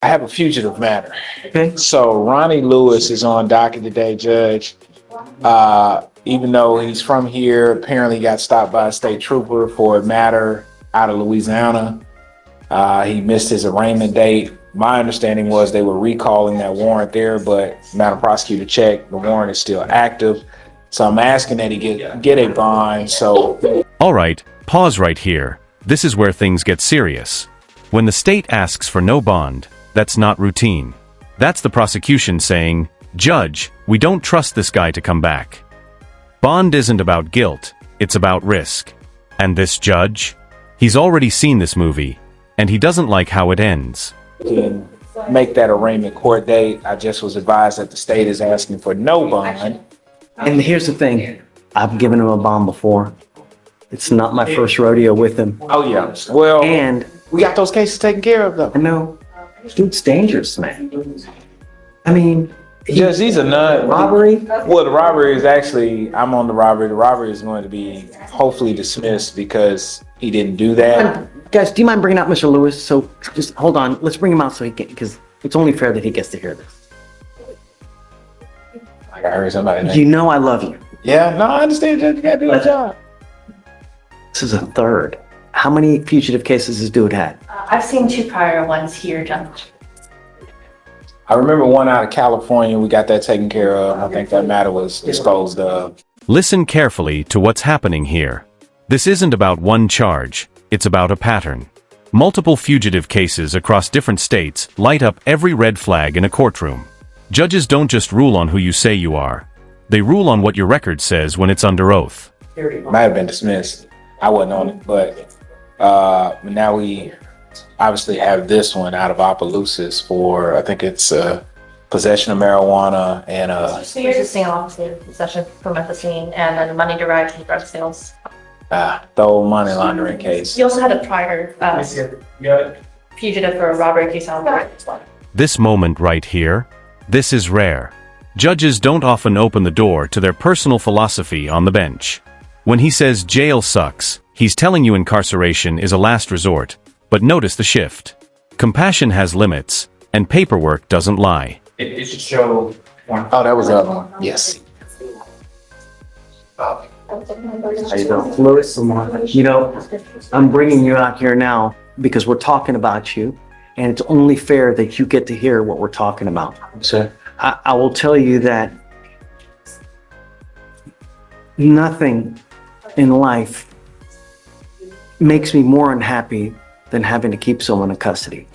I have a fugitive matter. Okay. So Ronnie Lewis is on docket today, Judge. Even though he's from here, apparently got stopped by a state trooper for a matter out of Louisiana. He missed his arraignment date. My understanding was they were recalling that warrant there, but Madam Prosecutor checked, the warrant is still active. So I'm asking that he get a bond. So, all right, pause right here. This is where things get serious. When the state asks for no bond, that's not routine. That's the prosecution saying, "Judge, we don't trust this guy to come back." Bond isn't about guilt, it's about risk. And this judge? He's already seen this movie, and he doesn't like how it ends. can make that arraignment court date. I just was advised that the state is asking for no bond. And here's the thing. I've given him a bond before. It's not my first rodeo with him. Oh yeah. Well, And we got those cases taken care of though. I know, dude's dangerous, man. I mean, Judge, these are none. robbery. Well, the robbery is actually, I'm on the robbery. The robbery is going to be hopefully dismissed because he didn't do that. Guys, do you mind bringing out Mr. Lewis? So just hold on. Let's bring him out so he can, because it's only fair that he gets to hear this. Like I heard somebody. You know I love you. Yeah, no, I understand, Judge. You gotta do your job. This is a third. How many fugitive cases has dude had? I've seen 2 prior ones here, Judge. I remember one out of California. We got that taken care of. I think that matter was disposed of. Listen carefully to what's happening here. This isn't about one charge, it's about a pattern. Multiple fugitive cases across different states light up every red flag in a courtroom. Judges don't just rule on who you say you are. They rule on what your record says when it's under oath. Might have been dismissed. I wasn't on it, but now we obviously have this one out of Opelousas for, I think it's possession of marijuana and Resisting unlawful possession from at the scene and then money derived from drug sales. the old money laundering case. You also had a prior fugitive for a robbery case on the This moment right here, this is rare. Judges don't often open the door to their personal philosophy on the bench. When he says jail sucks, he's telling you incarceration is a last resort. But notice the shift. Compassion has limits, and paperwork doesn't lie. It should show one. Oh, that was the other one. Yes. How you doing? Lewis, you know, I'm bringing you out here now because we're talking about you, and it's only fair that you get to hear what we're talking about. Sir. I will tell you that nothing in life makes me more unhappy than having to keep someone in custody.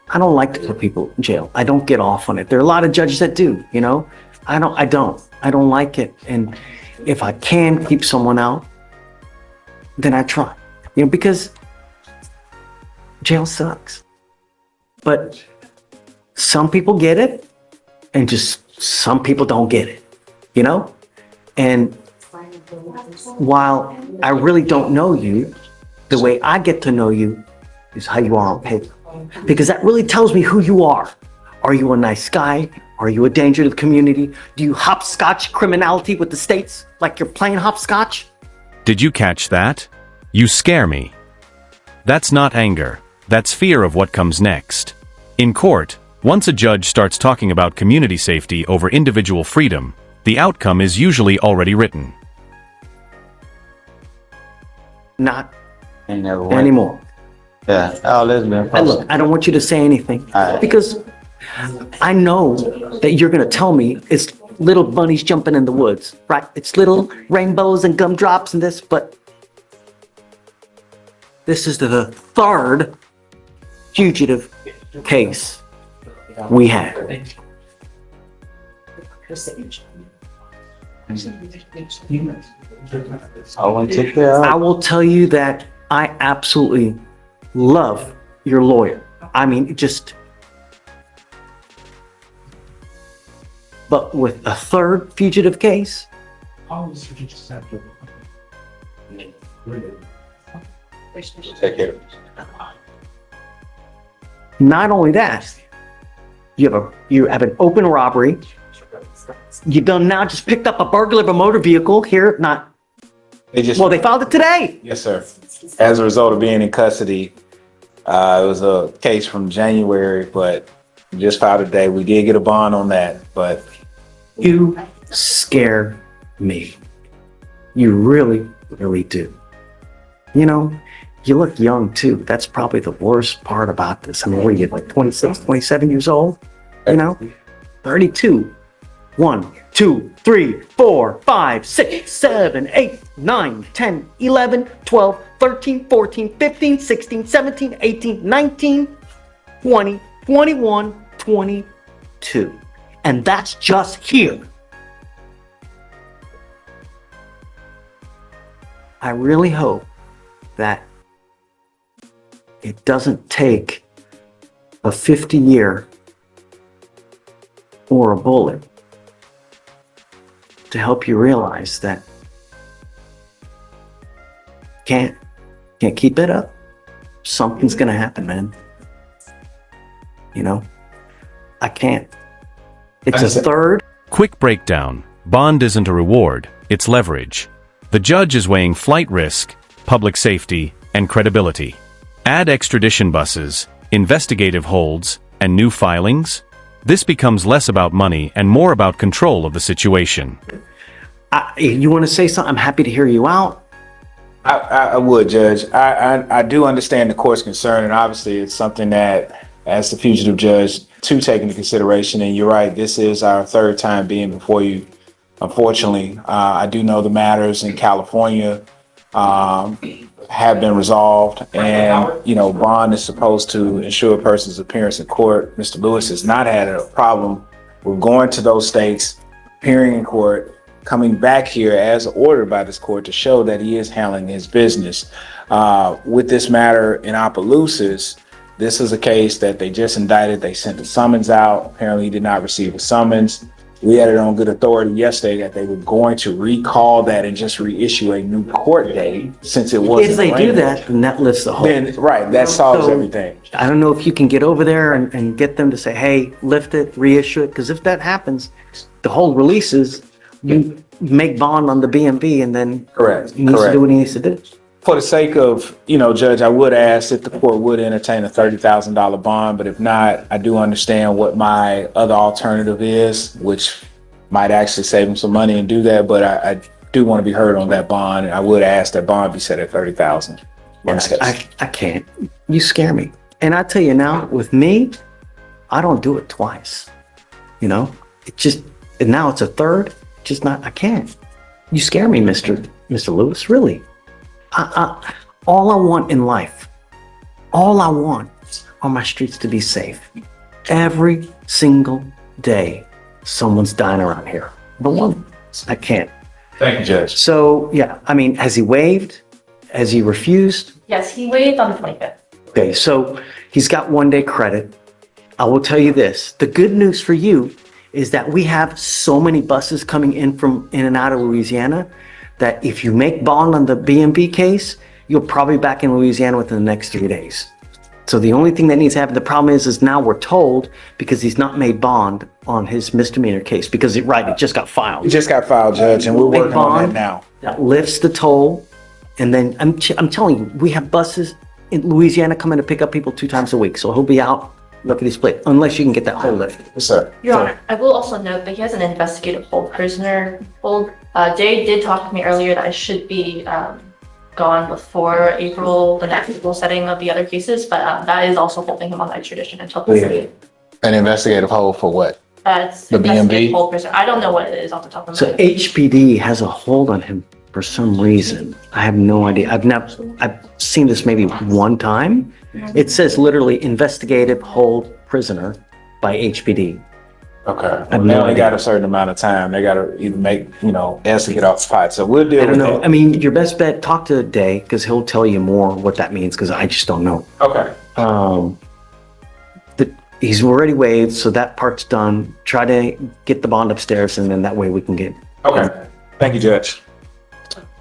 I don't like to put people in jail. I don't get off on it. There are a lot of judges that do, you know? I don't like it. And if I can keep someone out, then I try, you know, because jail sucks. But some people get it and just some people don't get it, you know? And while I really don't know you, the way I get to know you is how you are on paper. Because that really tells me who you are. Are you a nice guy? Are you a danger to the community? Do you hopscotch criminality with the states like you're playing hopscotch? Did you catch that? You scare me. That's not anger. That's fear of what comes next. In court, once a judge starts talking about community safety over individual freedom, the outcome is usually already written. Not Never anymore. Yeah. Oh, let's be And look, I don't want you to say anything because I know that you're going to tell me it's little bunnies jumping in the woods, right? It's little rainbows and gumdrops and this, but this is the third fugitive case we had. I want to take care I of. will tell you that I absolutely love your lawyer. I mean, just, but with a third fugitive case, Take care. not only that, you have an open robbery. You done now just picked up a burglar of a motor vehicle here, They just, well, they filed it today. yes, sir. As a result of being in custody, It was a case from January, but just filed today. We did get a bond on that, but You scare me. You really, really do. You know, you look young too. That's probably the worst part about this. I mean, what are you, like 26, 27 years old? You know, 32. 1, 2, 3, 4, 5, 6, 7, 8, 9, 10, 11, 12, 13, 14, 15, 16, 17, 18, 19, 20, 21, 22. And that's just here. I really hope that it doesn't take a 50-year or a bullet to help you realize that can't keep it up. Something's gonna happen, man. You know, I can't. It's a third. Quick breakdown. Bond isn't a reward, it's leverage. The judge is weighing flight risk, public safety, and credibility. Add extradition buses, investigative holds, and new filings. This becomes less about money and more about control of the situation. You want to say something? I'm happy to hear you out. I would, Judge. I do understand the court's concern, and obviously it's something that, as the fugitive judge, to take into consideration. And you're right, this is our third time being before you. Unfortunately, I do know the matters in California have been resolved, and you know, bond is supposed to ensure a person's appearance in court. Mr. Lewis has not had a problem with going to those states, appearing in court, coming back here as ordered by this court to show that he is handling his business. With this matter in Opelousas, this is a case that they just indicted. They sent the summons out. Apparently, he did not receive a summons. We had it on good authority yesterday that they were going to recall that and just reissue a new court date since it wasn't. If they do that, then that lifts the whole. Then, right, that solves So, everything. I don't know if you can get over there and get them to say, hey, lift it, reissue it, because if that happens, the whole releases, you make bond on the BMV and then Correct. he needs to Correct. do what he needs to do. For the sake of, you know, Judge, I would ask if the court would entertain a $30,000 bond, but if not, I do understand what my other alternative is, which might actually save him some money and do that, but I do want to be heard on that bond, and I would ask that bond be set at $30,000. I can't. You scare me. And I tell you now, with me, I don't do it twice. You know, it just, and now it's a third, just not, I can't. You scare me, Mr. Lewis, really. All I want in life, all I want are my streets to be safe. Every single day, someone's dying around here. But one, I can't. Thank you, Judge. So, yeah, I mean, has he waived? Has he refused? Yes, he waived on the 25th. Okay, so he's got 1 day credit. I will tell you this. The good news for you is that we have so many buses coming in and out of Louisiana that if you make bond on the BMV case, you'll probably be back in Louisiana within the next 3 days. So the only thing that needs to happen, the problem is now we're told because he's not made bond on his misdemeanor case because it just got filed. It just got filed, Judge, and we're Big working on that bond. now. That lifts the toll. And then I'm telling you, we have buses in Louisiana coming to pick up people 2 times a week. So he'll be out, look at his plate, unless you can get that whole lift. Yes, sir. Your Honor, I will also note that he has an investigative hold prisoner hold. Jay did talk to me earlier that I should be gone before April, the next April setting of the other cases, but that is also holding him on extradition until the city. An investigative hold for what? It's The investigative BMV? hold prisoner. I don't know what it is off the top of my So head. HPD has a hold on him for some reason. I have no idea. I've seen this maybe 1 time. It says literally investigative hold prisoner by HPD. Okay. have They no only idea. got a certain amount of time. They got to either make, you know, S to get off the pot. So we'll deal I don't with know. that. I mean, your best bet, talk to Day because he'll tell you more what that means because I just don't know. Okay. He's already waived, so that part's done. Try to get the bond upstairs and then that way we can get. Okay. Thank you, Judge.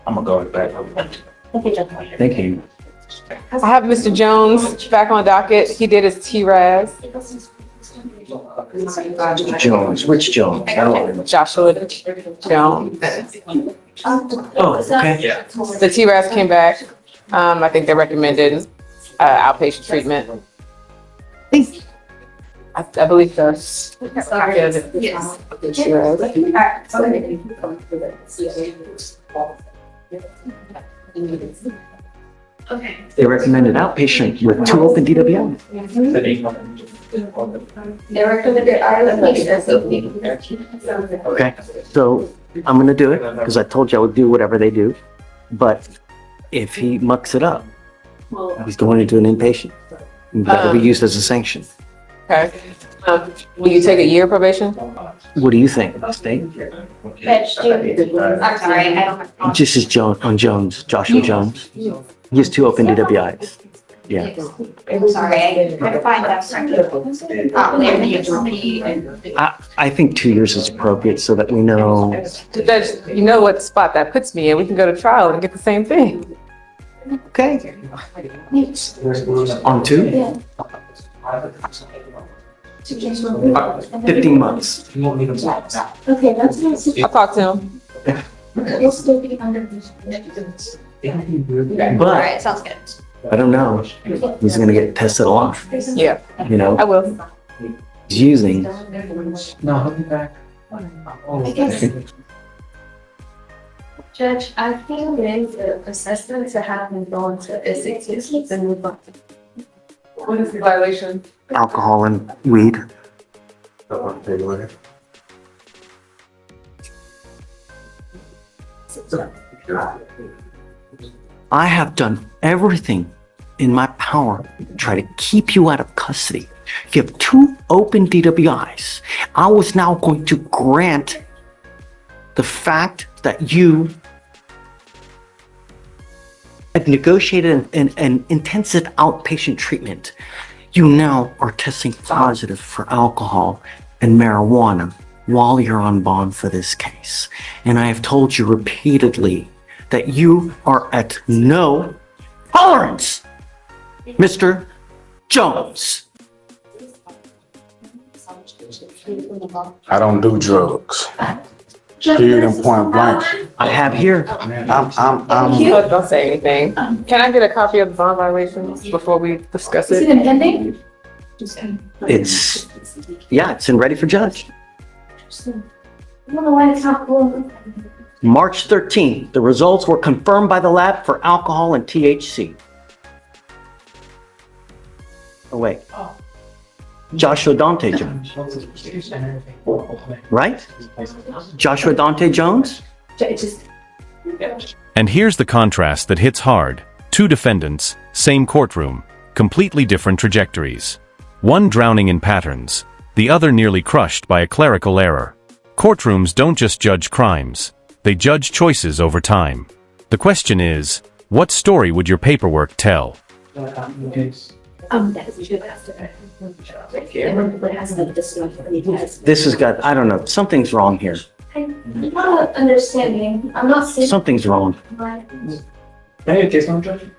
I'm going to go back. Thank you, gentlemen. Thank you. I have Mr. Jones back on docket. He did his T-Raz. Jones, Rich Jones. I don't know. Joshua Jones. Oh, okay. The T-Raz came back. I think they recommended outpatient treatment. I believe so. Yes. Okay. They recommended outpatient with 2 open DWIs. They recommended Okay, so I'm gonna do it because I told you I would do whatever they do. But if he mucks it up, he's going into an inpatient. And that will be used as a sanction. Okay. Will you take a year probation? What do you think, State? I'm sorry, I don't. This is Jones, Joshua Jones. He has 2 open DWIs. Yeah. I'm sorry, I find that I think 2 years is appropriate so that we know. Judge, you know what spot that puts me in. We can go to trial and get the same thing. Okay. On 2? 15 months. Okay, that's what I'll talk to him. it'll still be under. But Alright, sounds good. I don't know. He's gonna get tested a lot, Yeah, you I know? will. He's using. No, I'll be back. I guess. Judge, I feel there's an assessment to have them go into S6 and move on. What is the violation? Alcohol and weed. I have done everything in my power to try to keep you out of custody. You have 2 open DWIs. I was now going to grant the fact that you had negotiated an intensive outpatient treatment. You now are testing positive for alcohol and marijuana while you're on bond for this case. And I have told you repeatedly that you are at no tolerance, Mr. Jones. I don't do drugs. Period and point blank. I have here, Don't say anything. Can I get a copy of the bond violations before we discuss Is it it? impending? it's in ready for judge. I don't know why it's not cool. March 13th, the results were confirmed by the lab for alcohol and THC. Oh, wait. Joshua Dante Jones, right? Joshua Dante Jones? And here's the contrast that hits hard. 2 defendants, same courtroom, completely different trajectories. One drowning in patterns, the other nearly crushed by a clerical error. Courtrooms don't just judge crimes, they judge choices over time. The question is, what story would your paperwork tell? This has got, I don't know, something's wrong here. I'm not understanding. I'm not saying. Something's wrong. Can I get a case number, Judge?